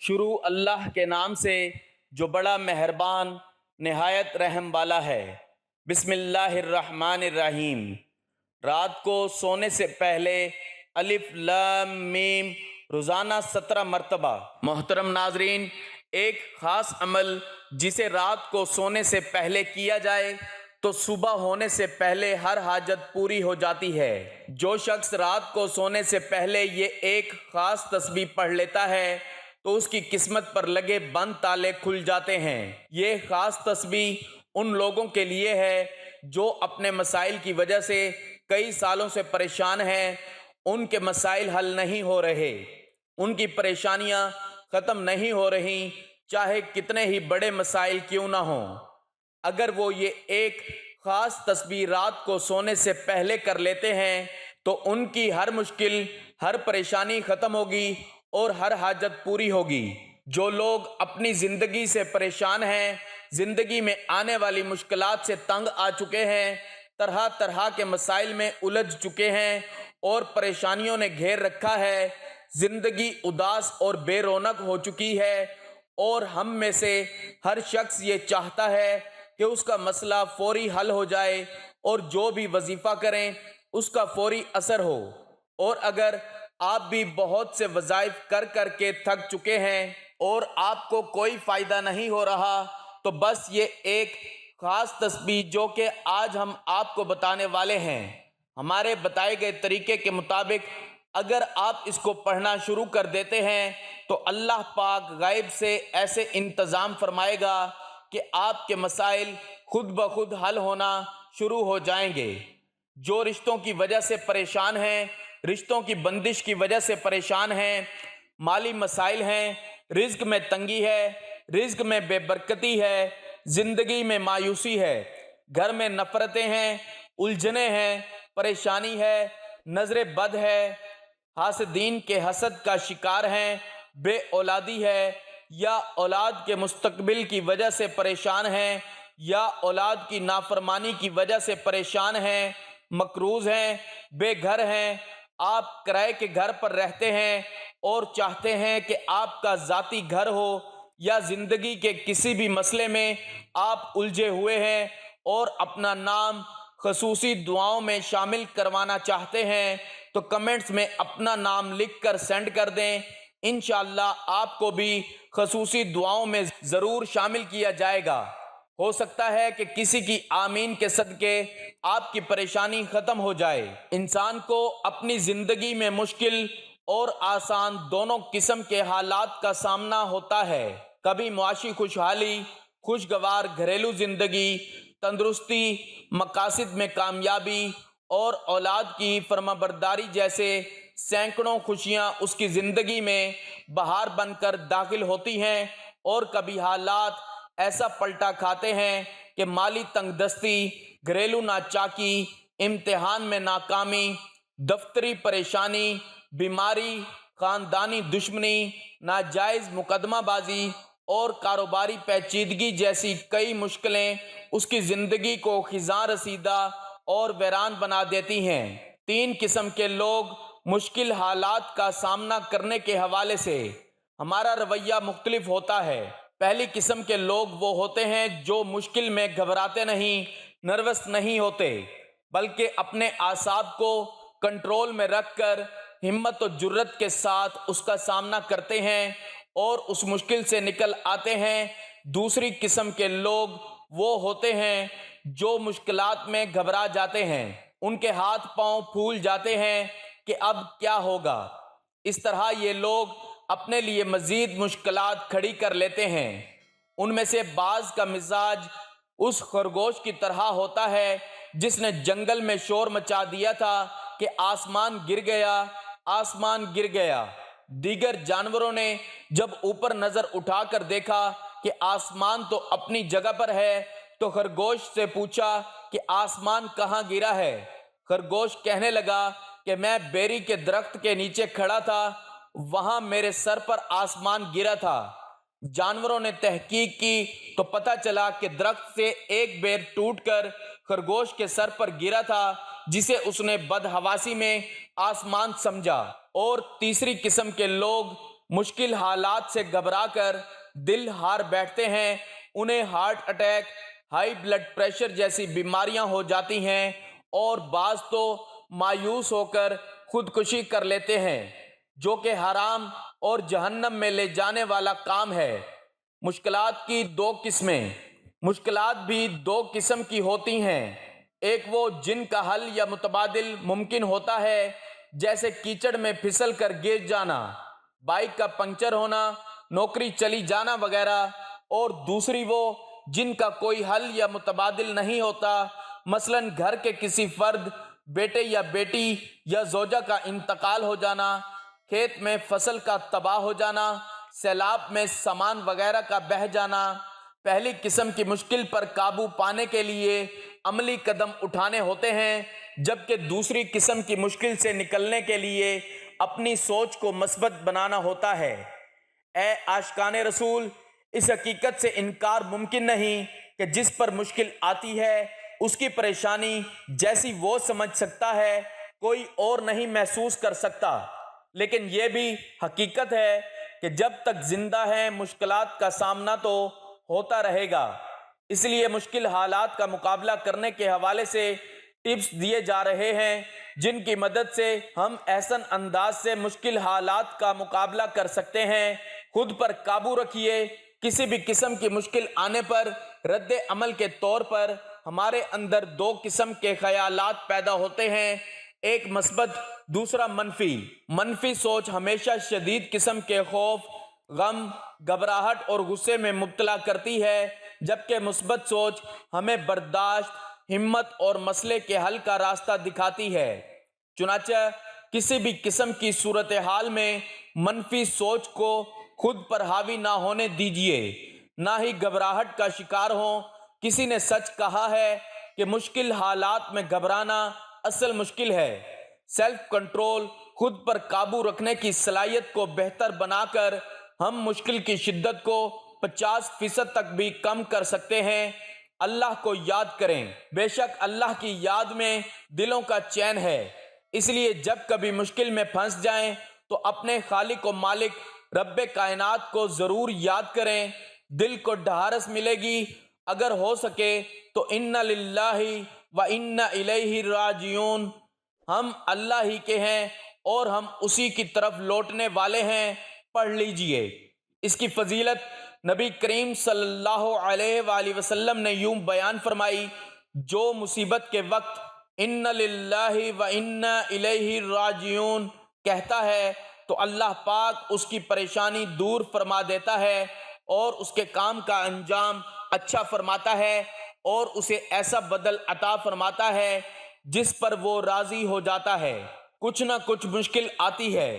شروع اللہ کے نام سے جو بڑا مہربان نہایت رحم والا ہے۔ بسم اللہ الرحمن الرحیم۔ رات کو سونے سے پہلے الف لام میم روزانہ 17 مرتبہ۔ محترم ناظرین، ایک خاص عمل جسے رات کو سونے سے پہلے کیا جائے تو صبح ہونے سے پہلے ہر حاجت پوری ہو جاتی ہے۔ جو شخص رات کو سونے سے پہلے یہ ایک خاص تسبیح پڑھ لیتا ہے تو اس کی قسمت پر لگے بند تالے کھل جاتے ہیں۔ یہ خاص تسبیح ان لوگوں کے لیے ہے جو اپنے مسائل کی وجہ سے کئی سالوں سے پریشان ہیں، ان کے مسائل حل نہیں ہو رہے، ان کی پریشانیاں ختم نہیں ہو رہی، چاہے کتنے ہی بڑے مسائل کیوں نہ ہوں۔ اگر وہ یہ ایک خاص تسبیح رات کو سونے سے پہلے کر لیتے ہیں تو ان کی ہر مشکل، ہر پریشانی ختم ہوگی اور ہر حاجت پوری ہوگی۔ جو لوگ اپنی زندگی سے پریشان ہیں، زندگی میں آنے والی مشکلات سے تنگ آ چکے ہیں، طرح طرح کے مسائل میں الجھ چکے ہیں اور پریشانیوں نے گھیر رکھا ہے، زندگی اداس اور بے رونق ہو چکی ہے، اور ہم میں سے ہر شخص یہ چاہتا ہے کہ اس کا مسئلہ فوری حل ہو جائے اور جو بھی وظیفہ کریں اس کا فوری اثر ہو۔ اور اگر آپ بھی بہت سے وظائف کر کر کے تھک چکے ہیں اور آپ کو کوئی فائدہ نہیں ہو رہا تو بس یہ ایک خاص تسبیح جو کہ آج ہم آپ کو بتانے والے ہیں، ہمارے بتائے گئے طریقے کے مطابق اگر آپ اس کو پڑھنا شروع کر دیتے ہیں تو اللہ پاک غیب سے ایسے انتظام فرمائے گا کہ آپ کے مسائل خود بخود حل ہونا شروع ہو جائیں گے۔ جو رشتوں کی وجہ سے پریشان ہیں، رشتوں کی بندش کی وجہ سے پریشان ہیں، مالی مسائل ہیں، رزق میں تنگی ہے، رزق میں بے برکتی ہے، زندگی میں مایوسی ہے، گھر میں نفرتیں ہیں، الجھنیں ہیں، پریشانی ہے، نظر بد ہے، حاسدین کے حسد کا شکار ہیں، بے اولادی ہے، یا اولاد کے مستقبل کی وجہ سے پریشان ہیں، یا اولاد کی نافرمانی کی وجہ سے پریشان ہیں، مقروض ہیں، بے گھر ہیں، آپ کرائے کے گھر پر رہتے ہیں اور چاہتے ہیں کہ آپ کا ذاتی گھر ہو، یا زندگی کے کسی بھی مسئلے میں آپ الجھے ہوئے ہیں اور اپنا نام خصوصی دعاؤں میں شامل کروانا چاہتے ہیں تو کمنٹس میں اپنا نام لکھ کر سینڈ کر دیں، انشاءاللہ آپ کو بھی خصوصی دعاؤں میں ضرور شامل کیا جائے گا۔ ہو سکتا ہے کہ کسی کی آمین کے صدقے آپ کی پریشانی ختم ہو جائے۔ انسان کو اپنی زندگی میں مشکل اور آسان دونوں قسم کے حالات کا سامنا ہوتا ہے۔ کبھی معاشی خوشحالی، خوشگوار گھریلو زندگی، تندرستی، مقاصد میں کامیابی اور اولاد کی فرمانبرداری جیسے سینکڑوں خوشیاں اس کی زندگی میں بہار بن کر داخل ہوتی ہیں، اور کبھی حالات ایسا پلٹا کھاتے ہیں کہ مالی تنگ دستی، گھریلو ناچاکی، امتحان میں ناکامی، دفتری پریشانی، بیماری، خاندانی دشمنی، ناجائز مقدمہ بازی اور کاروباری پیچیدگی جیسی کئی مشکلیں اس کی زندگی کو خزاں رسیدہ اور ویران بنا دیتی ہیں۔ تین قسم کے لوگ مشکل حالات کا سامنا کرنے کے حوالے سے ہمارا رویہ مختلف ہوتا ہے۔ پہلی قسم کے لوگ وہ ہوتے ہیں جو مشکل میں گھبراتے نہیں، نروس نہیں ہوتے، بلکہ اپنے اعصاب کو کنٹرول میں رکھ کر ہمت و جرت کے ساتھ اس کا سامنا کرتے ہیں اور اس مشکل سے نکل آتے ہیں۔ دوسری قسم کے لوگ وہ ہوتے ہیں جو مشکلات میں گھبرا جاتے ہیں، ان کے ہاتھ پاؤں پھول جاتے ہیں کہ اب کیا ہوگا۔ اس طرح یہ لوگ اپنے لیے مزید مشکلات کھڑی کر لیتے ہیں۔ ان میں سے بعض کا مزاج اس خرگوش کی طرح ہوتا ہے جس نے جنگل میں شور مچا دیا تھا کہ آسمان گر گیا، آسمان گر گیا۔ دیگر جانوروں نے جب اوپر نظر اٹھا کر دیکھا کہ آسمان تو اپنی جگہ پر ہے تو خرگوش سے پوچھا کہ آسمان کہاں گرا ہے؟ خرگوش کہنے لگا کہ میں بیری کے درخت کے نیچے کھڑا تھا، وہاں میرے سر پر آسمان گرا تھا۔ جانوروں نے تحقیق کی تو پتہ چلا کہ درخت سے ایک بیر ٹوٹ کر خرگوش کے سر پر گرا تھا، جسے اس نے بدحواسی میں آسمان سمجھا۔ اور تیسری قسم کے لوگ مشکل حالات سے گھبرا کر دل ہار بیٹھتے ہیں، انہیں heart attack, high blood pressure جیسی بیماریاں ہو جاتی ہیں اور بعض تو مایوس ہو کر خودکشی کر لیتے ہیں، جو کہ حرام اور جہنم میں لے جانے والا کام ہے۔ مشکلات کی دو قسمیں، مشکلات بھی دو قسم کی ہوتی ہیں، ایک وہ جن کا حل یا متبادل ممکن ہوتا ہے، جیسے کیچڑ میں پھسل کر گر جانا، بائک کا پنکچر ہونا، نوکری چلی جانا وغیرہ، اور دوسری وہ جن کا کوئی حل یا متبادل نہیں ہوتا، مثلا گھر کے کسی فرد، بیٹے یا بیٹی یا زوجہ کا انتقال ہو جانا، کھیت میں فصل کا تباہ ہو جانا، سیلاب میں سامان وغیرہ کا بہہ جانا۔ پہلی قسم کی مشکل پر قابو پانے کے لیے عملی قدم اٹھانے ہوتے ہیں، جبکہ دوسری قسم کی مشکل سے نکلنے کے لیے اپنی سوچ کو مثبت بنانا ہوتا ہے۔ اے عاشقان رسول، اس حقیقت سے انکار ممکن نہیں کہ جس پر مشکل آتی ہے اس کی پریشانی جیسی وہ سمجھ سکتا ہے کوئی اور نہیں محسوس کر سکتا، لیکن یہ بھی حقیقت ہے کہ جب تک زندہ ہیں مشکلات کا سامنا تو ہوتا رہے گا۔ اس لیے مشکل حالات کا مقابلہ کرنے کے حوالے سے ٹپس دیے جا رہے ہیں، جن کی مدد سے ہم احسن انداز سے مشکل حالات کا مقابلہ کر سکتے ہیں۔ خود پر قابو رکھیے۔ کسی بھی قسم کی مشکل آنے پر رد عمل کے طور پر ہمارے اندر دو قسم کے خیالات پیدا ہوتے ہیں، ایک مثبت، دوسرا منفی۔ منفی سوچ ہمیشہ شدید قسم کے خوف، غم، گھبراہٹ اور غصے میں مبتلا کرتی ہے، جبکہ مثبت سوچ ہمیں برداشت، ہمت اور مسئلے کے حل کا راستہ دکھاتی ہے۔ چنانچہ کسی بھی قسم کی صورتحال میں منفی سوچ کو خود پر حاوی نہ ہونے دیجیے، نہ ہی گھبراہٹ کا شکار ہوں۔ کسی نے سچ کہا ہے کہ مشکل حالات میں گھبرانا اصل مشکل ہے۔ سیلف کنٹرول، خود پر قابو رکھنے کی صلاحیت کو بہتر بنا کر ہم مشکل کی شدت کو 50% تک بھی کم کر سکتے ہیں۔ اللہ کو یاد کریں، بے شک اللہ کی یاد میں دلوں کا چین ہے۔ اس لیے جب کبھی مشکل میں پھنس جائیں تو اپنے خالق و مالک رب کائنات کو ضرور یاد کریں، دل کو ڈھارس ملے گی۔ اگر ہو سکے تو اِنَّ لِلَّهِ وَإِنَّ إِلَيْهِ راجعون، ہم اللہ ہی کے ہیں اور ہم اسی کی طرف لوٹنے والے ہیں، پڑھ لیجئے۔ اس کی فضیلت نبی کریم صلی اللہ علیہ وآلہ وسلم نے یوں بیان فرمائی، جو مصیبت کے وقت اِنَّ لِلَّهِ وَإِنَّ إِلَيْهِ راجعون کہتا ہے تو اللہ پاک اس کی پریشانی دور فرما دیتا ہے اور اس کے کام کا انجام اچھا فرماتا ہے اور اسے ایسا بدل عطا فرماتا ہے جس پر وہ راضی ہو جاتا ہے۔ کچھ نہ کچھ مشکل آتی ہے،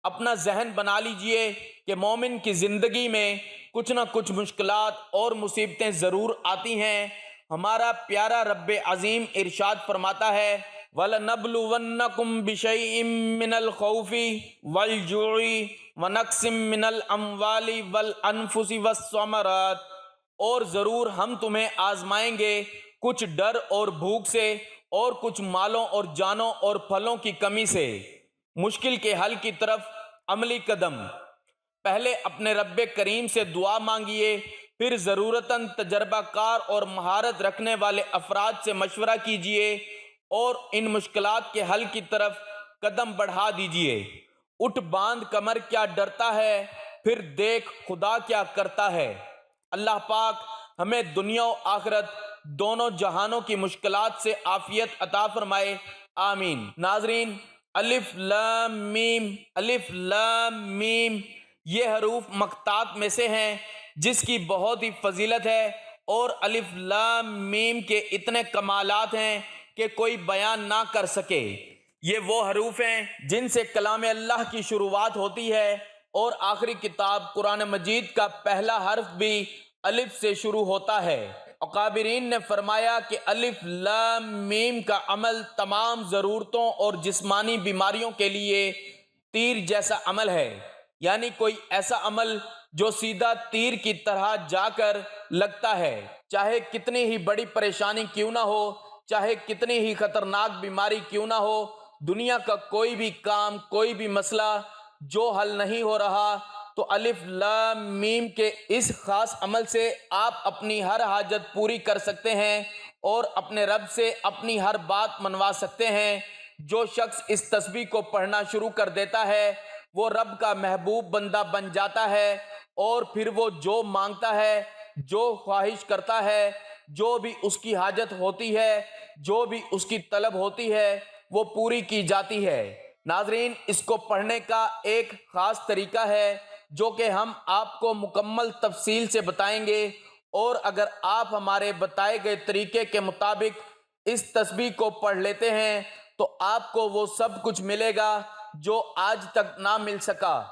اپنا ذہن بنا لیجئے کہ مومن کی زندگی میں کچھ نہ کچھ مشکلات اور مصیبتیں ضرور آتی ہیں۔ ہمارا پیارا رب عظیم ارشاد فرماتا ہے، وَلَنَبْلُوَنَّكُمْ بِشَيْءٍ مِّنَ الْخَوْفِ وَالْجُوعِ وَنَقْصٍ مِّنَ الْأَمْوَالِ وَالْأَنفُسِ وَالثَّمَرَاتِ، اور ضرور ہم تمہیں آزمائیں گے کچھ ڈر اور بھوک سے اور کچھ مالوں اور جانوں اور پھلوں کی کمی سے۔ مشکل کے حل کی طرف عملی قدم، پہلے اپنے رب کریم سے دعا مانگیے، پھر ضرورتاً تجربہ کار اور مہارت رکھنے والے افراد سے مشورہ کیجیے اور ان مشکلات کے حل کی طرف قدم بڑھا دیجیے۔ اٹھ باندھ کمر کیا ڈرتا ہے، پھر دیکھ خدا کیا کرتا ہے۔ اللہ پاک ہمیں دنیا و آخرت دونوں جہانوں کی مشکلات سے عافیت عطا فرمائے، آمین۔ ناظرین، الف لام میم، الف لام میم یہ حروف مقطعات میں سے ہیں جس کی بہت ہی فضیلت ہے، اور الف لام میم کے اتنے کمالات ہیں کہ کوئی بیان نہ کر سکے۔ یہ وہ حروف ہیں جن سے کلام اللہ کی شروعات ہوتی ہے، اور آخری کتاب قرآن مجید کا پہلا حرف بھی الف سے شروع ہوتا ہے۔ اکابرین نے فرمایا کہ الف لام میم کا عمل تمام ضرورتوں اور جسمانی بیماریوں کے لیے تیر جیسا عمل ہے، یعنی کوئی ایسا عمل جو سیدھا تیر کی طرح جا کر لگتا ہے، چاہے کتنی ہی بڑی پریشانی کیوں نہ ہو، چاہے کتنی ہی خطرناک بیماری کیوں نہ ہو۔ دنیا کا کوئی بھی کام، کوئی بھی مسئلہ جو حل نہیں ہو رہا، تو الف لام میم کے اس خاص عمل سے آپ اپنی ہر حاجت پوری کر سکتے ہیں اور اپنے رب سے اپنی ہر بات منوا سکتے ہیں۔ جو شخص اس تسبیح کو پڑھنا شروع کر دیتا ہے وہ رب کا محبوب بندہ بن جاتا ہے، اور پھر وہ جو مانگتا ہے، جو خواہش کرتا ہے، جو بھی اس کی حاجت ہوتی ہے، جو بھی اس کی طلب ہوتی ہے، وہ پوری کی جاتی ہے۔ ناظرین، اس کو پڑھنے کا ایک خاص طریقہ ہے جو کہ ہم آپ کو مکمل تفصیل سے بتائیں گے، اور اگر آپ ہمارے بتائے گئے طریقے کے مطابق اس تسبیح کو پڑھ لیتے ہیں تو آپ کو وہ سب کچھ ملے گا جو آج تک نہ مل سکا۔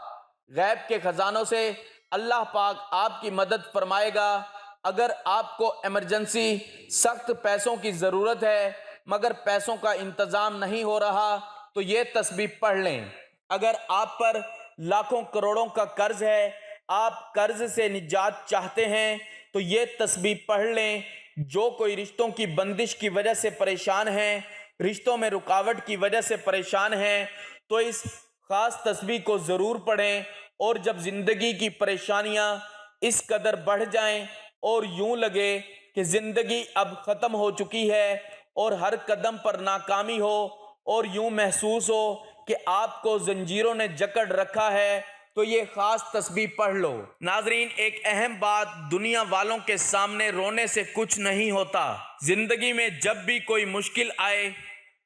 غیب کے خزانوں سے اللہ پاک آپ کی مدد فرمائے گا۔ اگر آپ کو ایمرجنسی سخت پیسوں کی ضرورت ہے مگر پیسوں کا انتظام نہیں ہو رہا تو یہ تسبیح پڑھ لیں۔ اگر آپ پر لاکھوں کروڑوں کا قرض ہے، آپ قرض سے نجات چاہتے ہیں تو یہ تسبیح پڑھ لیں۔ جو کوئی رشتوں کی بندش کی وجہ سے پریشان ہیں، رشتوں میں رکاوٹ کی وجہ سے پریشان ہیں، تو اس خاص تسبیح کو ضرور پڑھیں، اور جب زندگی کی پریشانیاں اس قدر بڑھ جائیں اور یوں لگے کہ زندگی اب ختم ہو چکی ہے اور ہر قدم پر ناکامی ہو اور یوں محسوس ہو کہ آپ کو زنجیروں نے جکڑ رکھا ہے، تو یہ خاص تسبیح پڑھ لو۔ ناظرین، ایک اہم بات، دنیا والوں کے سامنے رونے سے کچھ نہیں ہوتا۔ زندگی میں جب بھی کوئی مشکل آئے،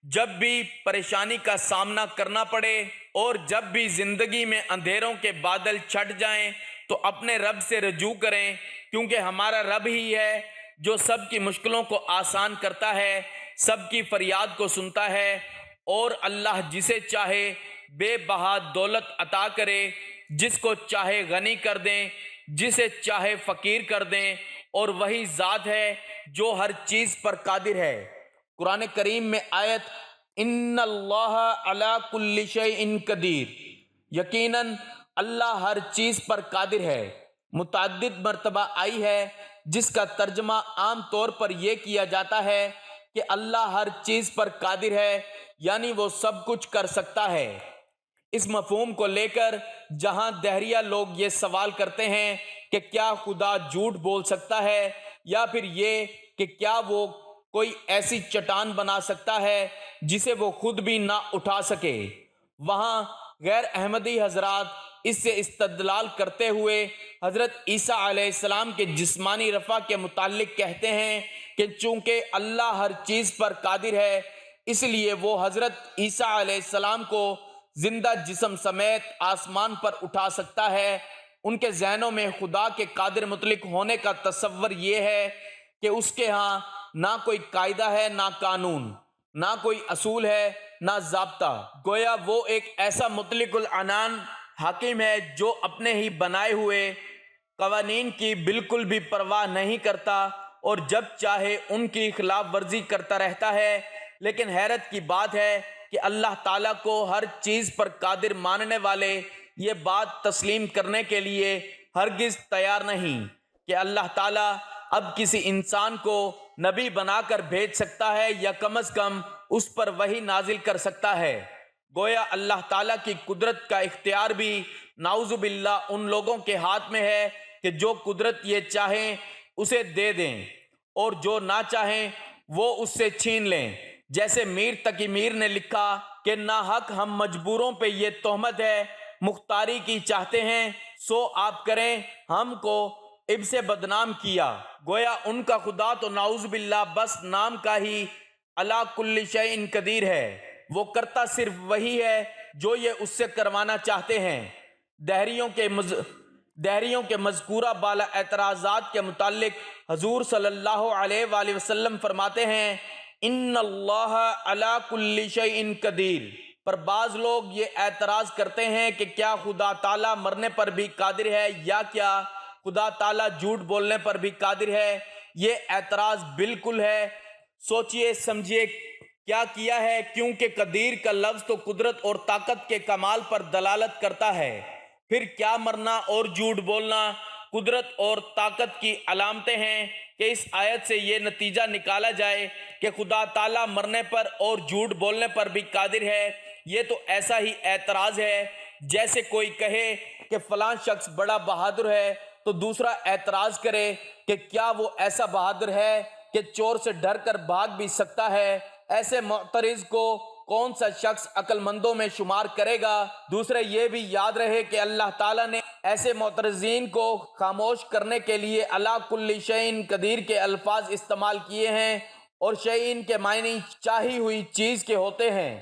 جب بھی پریشانی کا سامنا کرنا پڑے، اور جب بھی زندگی میں اندھیروں کے بادل چھٹ جائیں تو اپنے رب سے رجوع کریں، کیونکہ ہمارا رب ہی ہے جو سب کی مشکلوں کو آسان کرتا ہے، سب کی فریاد کو سنتا ہے، اور اللہ جسے چاہے بے بہا دولت عطا کرے، جس کو چاہے غنی کر دیں، جسے چاہے فقیر کر دیں، اور وہی ذات ہے جو ہر چیز پر قادر ہے۔ قرآن کریم میں آیت ان اللہ علی کل شیء قدیر، یقیناً اللہ ہر چیز پر قادر ہے، متعدد مرتبہ آئی ہے، جس کا ترجمہ عام طور پر یہ کیا جاتا ہے کہ اللہ ہر چیز پر قادر ہے، یعنی وہ سب کچھ کر سکتا ہے۔ اس مفہوم کو لے کر جہاں دہریہ لوگ یہ سوال کرتے ہیں کہ کیا خدا جھوٹ بول سکتا ہے، یا پھر یہ کہ کیا وہ کوئی ایسی چٹان بنا سکتا ہے جسے وہ خود بھی نہ اٹھا سکے، وہاں غیر احمدی حضرات اس سے استدلال کرتے ہوئے حضرت عیسیٰ علیہ السلام کے جسمانی رفع کے متعلق کہتے ہیں کہ چونکہ اللہ ہر چیز پر قادر ہے، اس لیے وہ حضرت عیسیٰ علیہ السلام کو زندہ جسم سمیت آسمان پر اٹھا سکتا ہے۔ ان کے ذہنوں میں خدا کے قادر مطلق ہونے کا تصور یہ ہے کہ اس کے ہاں نہ کوئی قاعدہ ہے، نہ قانون، نہ کوئی اصول ہے، نہ ضابطہ۔ گویا وہ ایک ایسا مطلق العنان حاکم ہے جو اپنے ہی بنائے ہوئے قوانین کی بالکل بھی پرواہ نہیں کرتا اور جب چاہے ان کی خلاف ورزی کرتا رہتا ہے۔ لیکن حیرت کی بات ہے کہ اللہ تعالیٰ کو ہر چیز پر قادر ماننے والے یہ بات تسلیم کرنے کے لیے ہرگز تیار نہیں کہ اللہ تعالیٰ اب کسی انسان کو نبی بنا کر بھیج سکتا ہے یا کم از کم اس پر وحی نازل کر سکتا ہے۔ گویا اللہ تعالیٰ کی قدرت کا اختیار بھی نعوذ باللہ ان لوگوں کے ہاتھ میں ہے کہ جو قدرت یہ چاہیں اسے دے دیں اور جو نہ چاہیں وہ اس سے چھین لیں۔ جیسے میر تقی میر نے لکھا کہ ناحق ہم مجبوروں پہ یہ تہمت ہے، مختاری کی چاہتے ہیں سو آپ کریں، ہم کو اب سے بدنام کیا۔ گویا ان کا خدا تو نعوذ باللہ بس نام کا ہی علی کل شیء قدیر ہے، وہ کرتا صرف وہی ہے جو یہ اس سے کروانا چاہتے ہیں۔ دہریوں کے مذکورہ بالا اعتراضات کے متعلق حضور صلی اللہ علیہ وآلہ وسلم فرماتے ہیں ان اللہ علی کل شیء قدیر، پر بعض لوگ یہ اعتراض کرتے ہیں کہ کیا خدا تعالیٰ مرنے پر بھی قادر ہے، یا کیا خدا تعالیٰ جھوٹ بولنے پر بھی قادر ہے۔ یہ اعتراض بالکل ہے، سوچئے سمجھئے کیا کیا ہے، کیونکہ قدیر کا لفظ تو قدرت اور طاقت کے کمال پر دلالت کرتا ہے، پھر کیا مرنا اور جھوٹ بولنا قدرت اور طاقت کی علامتیں ہیں کہ اس آیت سے یہ نتیجہ نکالا جائے کہ خدا تعالیٰ مرنے پر اور جھوٹ بولنے پر بھی قادر ہے۔ یہ تو ایسا ہی اعتراض ہے جیسے کوئی کہے کہ فلاں شخص بڑا بہادر ہے تو دوسرا اعتراض کرے کہ کیا وہ ایسا بہادر ہے کہ چور سے ڈر کر بھاگ بھی سکتا ہے، ایسے معترض کو کون سا شخص عقل مندوں میں شمار کرے گا؟ دوسرے یہ بھی یاد رہے کہ اللہ تعالیٰ نے ایسے معترضین کو خاموش کرنے کے لیے علی کل شیء قدیر کے الفاظ استعمال کیے ہیں، اور شیء کے معنی چاہی ہوئی چیز کے ہوتے ہیں۔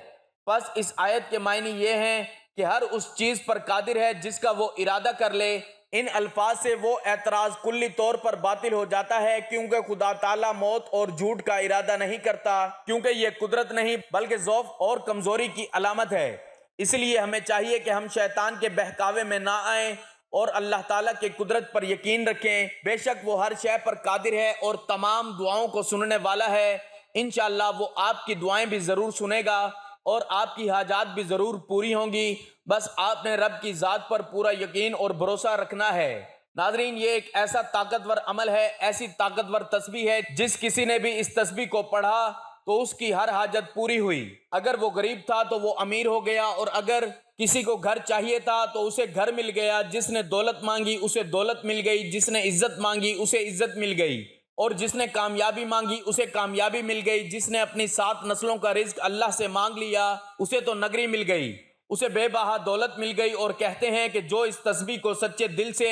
پس اس آیت کے معنی یہ ہیں کہ ہر اس چیز پر قادر ہے جس کا وہ ارادہ کر لے۔ ان الفاظ سے وہ اعتراض کلی طور پر باطل ہو جاتا ہے، کیونکہ خدا تعالیٰ موت اور جھوٹ کا ارادہ نہیں کرتا، کیونکہ یہ قدرت نہیں بلکہ ضعف اور کمزوری کی علامت ہے۔ اس لیے ہمیں چاہیے کہ ہم شیطان کے بہکاوے میں نہ آئیں اور اللہ تعالیٰ کی قدرت پر یقین رکھیں۔ بے شک وہ ہر شے پر قادر ہے اور تمام دعاؤں کو سننے والا ہے۔ انشاءاللہ وہ آپ کی دعائیں بھی ضرور سنے گا اور آپ کی حاجات بھی ضرور پوری ہوں گی، بس آپ نے رب کی ذات پر پورا یقین اور بھروسہ رکھنا ہے۔ ناظرین، یہ ایک ایسا طاقتور عمل ہے، ایسی طاقتور تسبیح ہے، جس کسی نے بھی اس تسبیح کو پڑھا تو اس کی ہر حاجت پوری ہوئی۔ اگر وہ غریب تھا تو وہ امیر ہو گیا، اور اگر کسی کو گھر چاہیے تھا تو اسے گھر مل گیا، جس نے دولت مانگی اسے دولت مل گئی، جس نے عزت مانگی اسے عزت مل گئی، اور جس نے کامیابی مانگی اسے کامیابی مل گئی، جس نے اپنی 7 نسلوں کا رزق اللہ سے مانگ لیا اسے تو نگری مل گئی، اسے بے بہا دولت مل گئی۔ اور کہتے ہیں کہ جو اس تسبیح کو سچے دل سے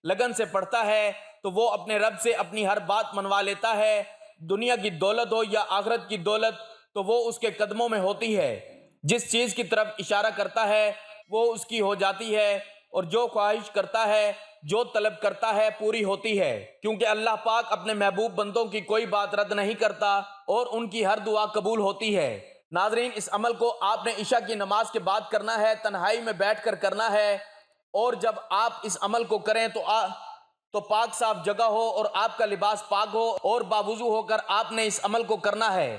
لگن سے پڑھتا ہے تو وہ اپنے رب سے اپنی ہر بات منوا لیتا ہے، دنیا کی دولت ہو یا آخرت کی دولت تو وہ اس کے قدموں میں ہوتی ہے، جس چیز کی طرف اشارہ کرتا ہے وہ اس کی ہو جاتی ہے، اور جو خواہش کرتا ہے، جو طلب کرتا ہے پوری ہوتی ہے، کیونکہ اللہ پاک اپنے محبوب بندوں کی کوئی بات رد نہیں کرتا اور ان کی ہر دعا قبول ہوتی ہے۔ ناظرین، اس عمل کو آپ نے عشاء کی نماز کے بعد کرنا ہے، تنہائی میں بیٹھ کر کرنا ہے، اور جب آپ اس عمل کو کریں تو پاک صاف جگہ ہو اور آپ کا لباس پاک ہو، اور باوضو ہو کر آپ نے اس عمل کو کرنا ہے۔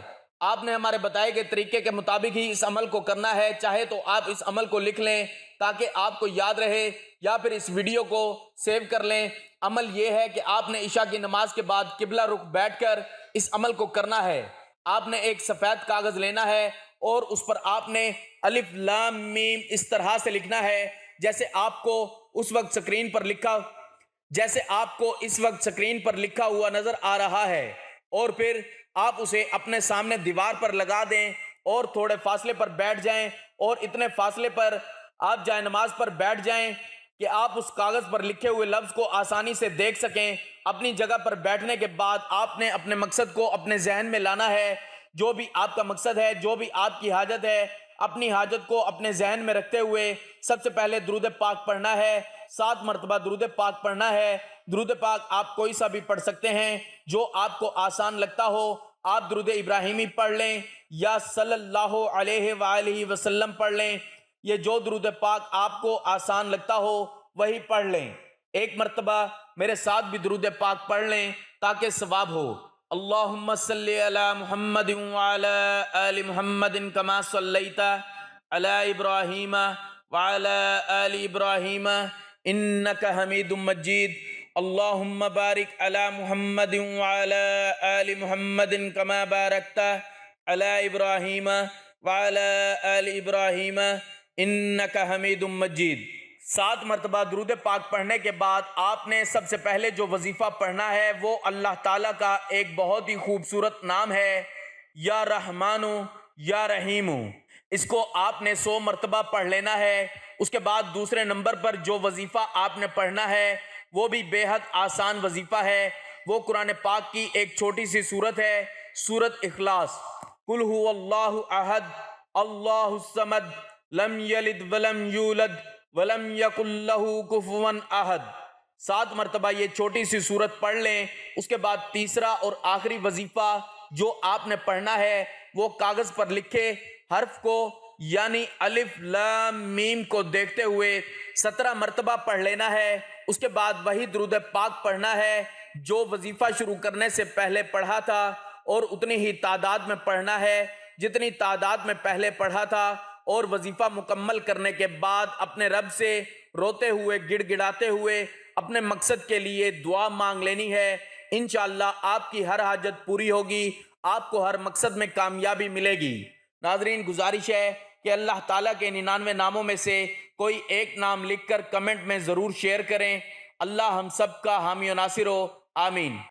آپ نے ہمارے بتائے گئے طریقے کے مطابق ہی اس عمل کو کرنا ہے۔ چاہے تو آپ اس عمل کو لکھ لیں تاکہ آپ کو یاد رہے، یا پھر اس ویڈیو کو سیو کر لیں۔ عمل یہ ہے کہ آپ نے عشاء کی نماز کے بعد قبلہ رخ بیٹھ کر اس عمل کو کرنا ہے۔ آپ نے ایک سفید کاغذ لینا ہے اور اس پر آپ نے الف لام میم اس طرح سے لکھنا ہے جیسے آپ کو اس وقت سکرین پر لکھا ہوا نظر آ رہا ہے، اور پھر آپ اسے اپنے سامنے دیوار پر لگا دیں اور تھوڑے فاصلے پر بیٹھ جائیں، اور اتنے فاصلے پر آپ جائے نماز پر بیٹھ جائیں کہ آپ اس کاغذ پر لکھے ہوئے لفظ کو آسانی سے دیکھ سکیں۔ اپنی جگہ پر بیٹھنے کے بعد آپ نے اپنے مقصد کو اپنے ذہن میں لانا ہے، جو بھی آپ کا مقصد ہے، جو بھی آپ کی حاجت ہے، اپنی حاجت کو اپنے ذہن میں رکھتے ہوئے سب سے پہلے درود پاک پڑھنا ہے، 7 مرتبہ درود پاک پڑھنا ہے۔ درود پاک آپ کوئی سا بھی پڑھ سکتے ہیں جو آپ کو آسان لگتا ہو۔ آپ درود ابراہیمی پڑھ لیں یا صلی اللہ علیہ وآلہ وسلم پڑھ لیں، یہ جو درود پاک آپ کو آسان لگتا ہو وہی پڑھ لیں۔ ایک مرتبہ میرے ساتھ بھی درود پاک پڑھ لیں تاکہ ثواب ہو۔ اللہم صلی علی محمد وعلی آل محمد کما صلیت علی ابراہیم وعلی آل ابراہیم انک حمید مجید۔ اللہم بارک علی محمد وعلی آل محمد کما بارکت علی ابراہیم وعلی آل ابراہیم انک حمید مجید۔ 7 مرتبہ درود پاک پڑھنے کے بعد آپ نے سب سے پہلے جو وظیفہ پڑھنا ہے وہ اللہ تعالیٰ کا ایک بہت ہی خوبصورت نام ہے، یا رحمانو یا رحیمو۔ اس کو آپ نے 100 مرتبہ پڑھ لینا ہے۔ اس کے بعد دوسرے نمبر پر جو وظیفہ آپ نے پڑھنا ہے وہ بھی بے حد آسان وظیفہ ہے، وہ قرآن پاک کی ایک چھوٹی سی سورت ہے، سورت اخلاص۔ قل هو اللہ احد اللہ الصمد لم یلد ولم یولد ولم یکن لہ کفوا احد۔ 7 مرتبہ یہ چھوٹی سی سورت پڑھ لیں۔ اس کے بعد تیسرا اور آخری وظیفہ جو آپ نے پڑھنا ہے وہ کاغذ پر لکھے حرف کو یعنی الف لام میم کو دیکھتے ہوئے 17 مرتبہ پڑھ لینا ہے۔ اس کے بعد وہی درود پاک پڑھنا ہے جو وظیفہ شروع کرنے سے پہلے پڑھا تھا، اور اتنی ہی تعداد میں پڑھنا ہے جتنی تعداد میں پہلے پڑھا تھا، اور وظیفہ مکمل کرنے کے بعد اپنے رب سے روتے ہوئے گڑ گڑاتے ہوئے اپنے مقصد کے لیے دعا مانگ لینی ہے۔ انشاءاللہ آپ کی ہر حاجت پوری ہوگی، آپ کو ہر مقصد میں کامیابی ملے گی۔ ناظرین، گزارش ہے کہ اللہ تعالیٰ کے 99 ناموں میں سے کوئی ایک نام لکھ کر کمنٹ میں ضرور شیئر کریں۔ اللہ ہم سب کا حامی و ناصر ہو، آمین۔